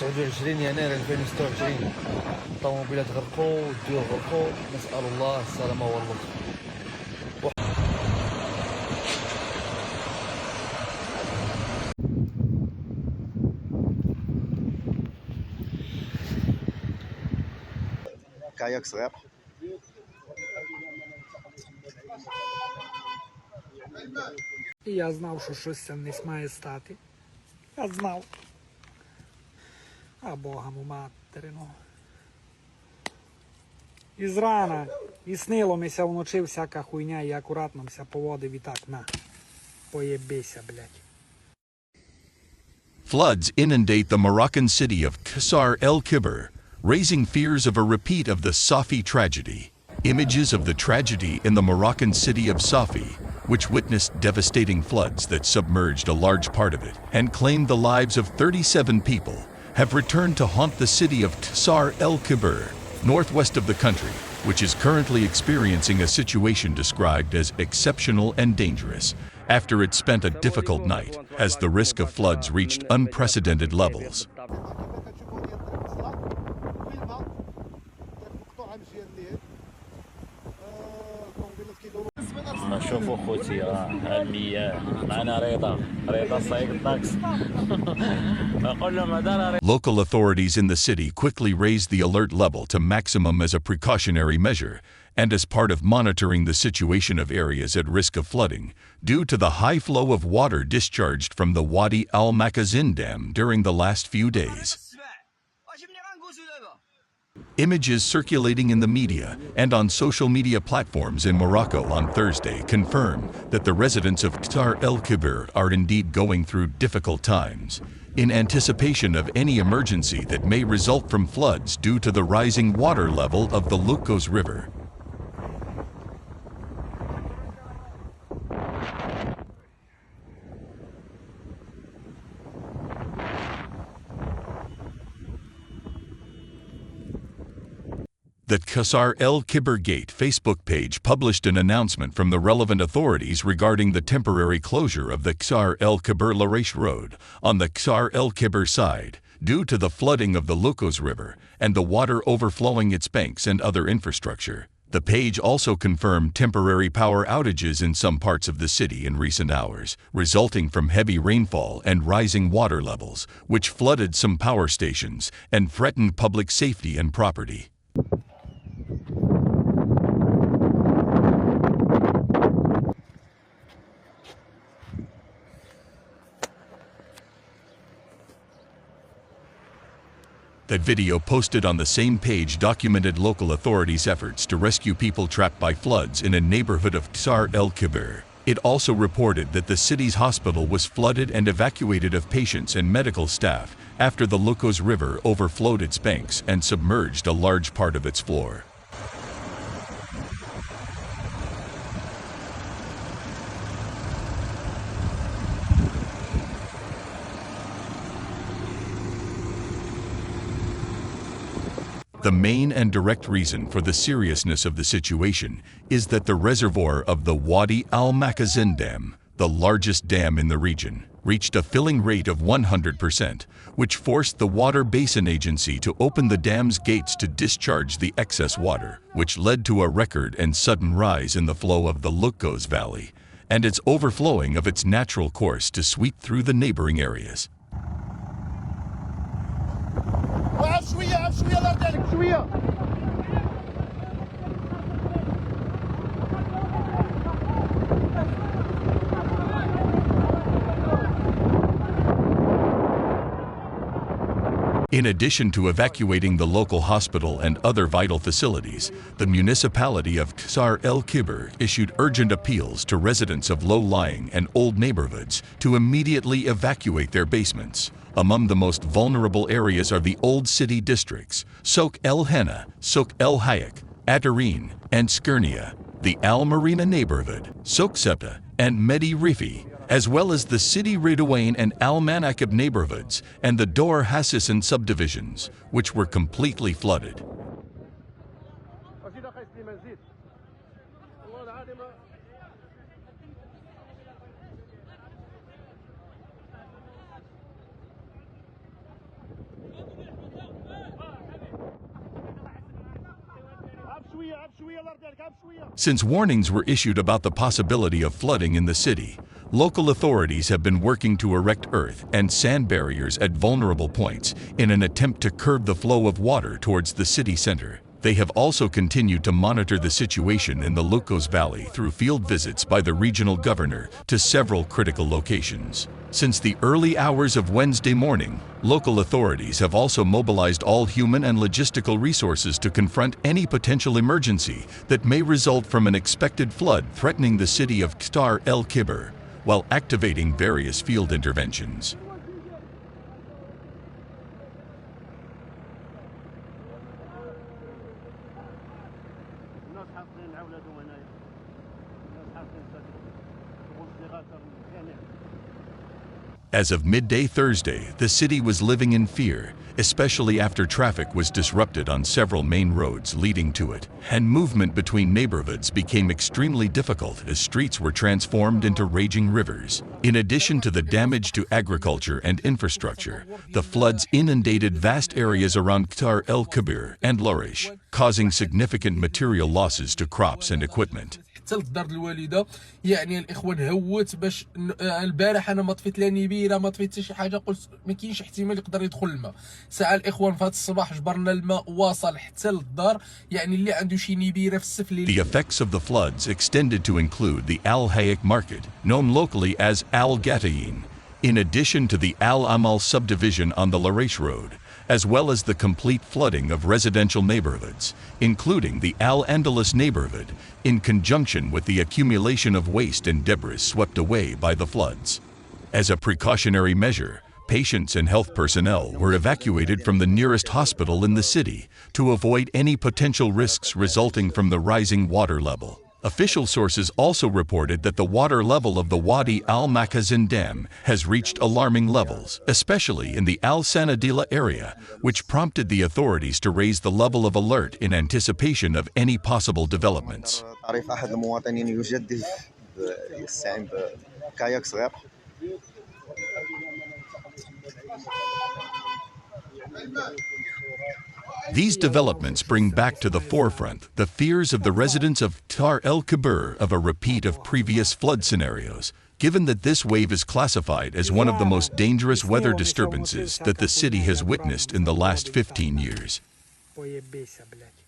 29 يناير 2026 الطوموبيلات غرقوا والديور غرقوا، نسأل الله السلامة واللطف. Kayak slap. І я знав, що щось це не має стати. Я знав. А Бога му материну. І зрана, і снило мися вночі всяка хуйня, і акуратно мся поводив і так, на. Поєбися, блядь. Floods inundate the Moroccan city of Ksar El Kebir, raising fears of a repeat of the Safi tragedy. Images of the tragedy in the Moroccan city of Safi, which witnessed devastating floods that submerged a large part of it and claimed the lives of 37 people, have returned to haunt the city of Ksar El Kebir, northwest of the country, which is currently experiencing a situation described as exceptional and dangerous, after it spent a difficult night as the risk of floods reached unprecedented levels. شوفوا خوتي المياه معنا رضا سايق الطاكس نقول لهم هذا. Local authorities in the city quickly raised the alert level to maximum as a precautionary measure and as part of monitoring the situation of areas at risk of flooding due to the high flow of water discharged from the Wadi Al-Makhazin dam during the last few days. Images circulating in the media and on social media platforms in Morocco on Thursday confirm that the residents of Ksar El Kebir are indeed going through difficult times, in anticipation of any emergency that may result from floods due to the rising water level of the Lukos River. The Ksar El Kebir Gate Facebook page published an announcement from the relevant authorities regarding the temporary closure of the Ksar El Kebir Larash Road on the Ksar El Kebir side due to the flooding of the Lukos River and the water overflowing its banks and other infrastructure. The page also confirmed temporary power outages in some parts of the city in recent hours, resulting from heavy rainfall and rising water levels, which flooded some power stations and threatened public safety and property. The video posted on the same page documented local authorities' efforts to rescue people trapped by floods in a neighborhood of Ksar El Kebir. It also reported that the city's hospital was flooded and evacuated of patients and medical staff after the Lukos River overflowed its banks and submerged a large part of its floor. The main and direct reason for the seriousness of the situation is that the reservoir of the Wadi Al-Makhazin Dam, the largest dam in the region, reached a filling rate of 100%, which forced the Water Basin Agency to open the dam's gates to discharge the excess water, which led to a record and sudden rise in the flow of the Lukos Valley, and its overflowing of its natural course to sweep through the neighboring areas. In addition to evacuating the local hospital and other vital facilities, the municipality of Ksar El Kebir issued urgent appeals to residents of low-lying and old neighborhoods to immediately evacuate their basements. Among the most vulnerable areas are the old city districts, Souk El Henna, Souk El Hayek, Atareen, and Skirnia, the Al Marina neighborhood, Souk Septa, and Medi Rifi, as well as the city Ridouane and Al Manakib neighborhoods and the Dor Hassisson subdivisions, which were completely flooded. Since warnings were issued about the possibility of flooding in the city, local authorities have been working to erect earth and sand barriers at vulnerable points in an attempt to curb the flow of water towards the city center. They have also continued to monitor the situation in the Lucos Valley through field visits by the regional governor to several critical locations. Since the early hours of Wednesday morning, local authorities have also mobilized all human and logistical resources to confront any potential emergency that may result from an expected flood threatening the city of Ksar El Kebir, while activating various field interventions. As of midday Thursday, the city was living in fear, especially after traffic was disrupted on several main roads leading to it, and movement between neighborhoods became extremely difficult as streets were transformed into raging rivers. In addition to the damage to agriculture and infrastructure, the floods inundated vast areas around Ksar El Kebir and Lorish, causing significant material losses to crops and equipment. حتى للدار الوالده يعني الاخوان هوت باش البارح انا ما طفيت لا نبيره ما طفيت حتى شي حاجه قلت ما كاينش احتمال يقدر يدخل الماء ساعه الاخوان في هذا الصباح جبرنا الماء واصل حتى للدار يعني اللي عنده شي نبيره في السفلي. The effects of the floods extended to include the Al-Hayek market, known locally as Al-Ghatayeen, in addition to the Al-Amal subdivision on the Larish Road, as well as the complete flooding of residential neighborhoods, including the Al-Andalus neighborhood, in conjunction with the accumulation of waste and debris swept away by the floods. As a precautionary measure, patients and health personnel were evacuated from the nearest hospital in the city to avoid any potential risks resulting from the rising water level. Official sources also reported that the water level of the Wadi Al-Makhazin Dam has reached alarming levels, especially in the Al-Sanadila area, which prompted the authorities to raise the level of alert in anticipation of any possible developments. أحد المواطنين يجدد يستعين بكاياك صغير. These developments bring back to the forefront the fears of the residents of Ksar El Kebir of a repeat of previous flood scenarios, given that this wave is classified as one of the most dangerous weather disturbances that the city has witnessed in the last 15 years. Поебися, блядь.